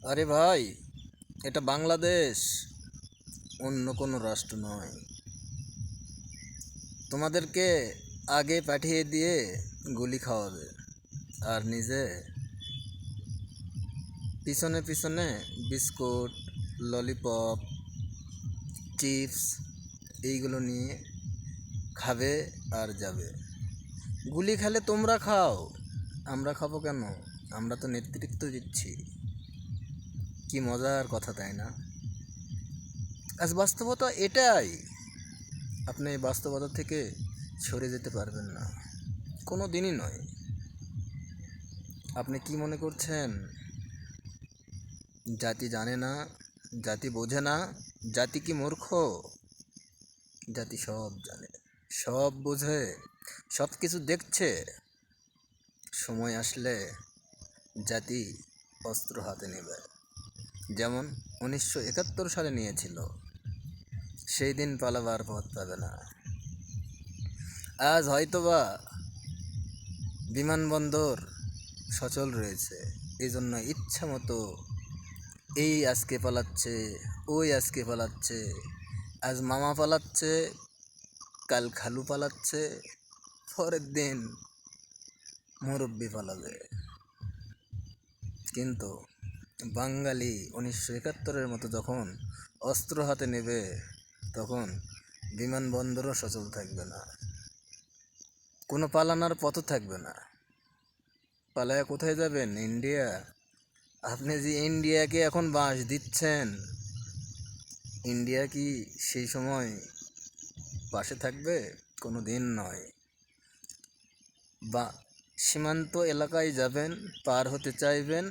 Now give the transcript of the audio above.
আরে ভাই, এটা বাংলাদেশ, অন্য কোনো রাষ্ট্র নয়। তোমাদেরকে আগে পাঠিয়ে দিয়ে গুলি খাওয়াবে, আর নিজে পিছনে পিছনে বিস্কুট, ললিপপ, চিপস এইগুলো নিয়ে খাবে আর যাবে। গুলি খেলে তোমরা খাও, আমরা খাবো কেন? আমরা তো নেতৃত্ব দিচ্ছি। কি মজার কথা, তাই না? আজ বাস্তবতা এটাই। আপনি এই বাস্তবতা থেকে সরে যেতে পারবেন না, কোনো দিনই নয়। আপনি কি মনে করছেন জাতি জানে না, জাতি বোঝে না? জাতি কি মূর্খ? জাতি সব জানে, সব বোঝে, সব কিছু দেখছে। সময় আসলে জাতি অস্ত্র হাতে নেবে, যেমন 1971 সালে নিয়েছিল। সেই দিন পালাবার পথ পাবে না। আজ হয়তোবা বিমানবন্দর সচল রয়েছে, এই জন্য ইচ্ছা মতো এই আজকে পালাচ্ছে, ওই আজকে পালাচ্ছে। আজ মামা পালাচ্ছে, কাল খালু পালাচ্ছে, পরের দিন মুরব্বি পালাবে। কিন্তু বাঙালি 1971-এর মতো যখন অস্ত্র হাতে নেবে, তখন বিমানবন্দরও সচল থাকবে না, কোনো পালানোর পথও থাকবে না। পালায়া কোথায় যাবেন? ইন্ডিয়া? আপনি যে ইন্ডিয়াকে এখন বাঁশ দিচ্ছেন, ইন্ডিয়া কি সেই সময় পাশে থাকবে? কোনো দিন নয়। বা সীমান্ত এলাকায় যাবেন, পার হতে চাইবেন,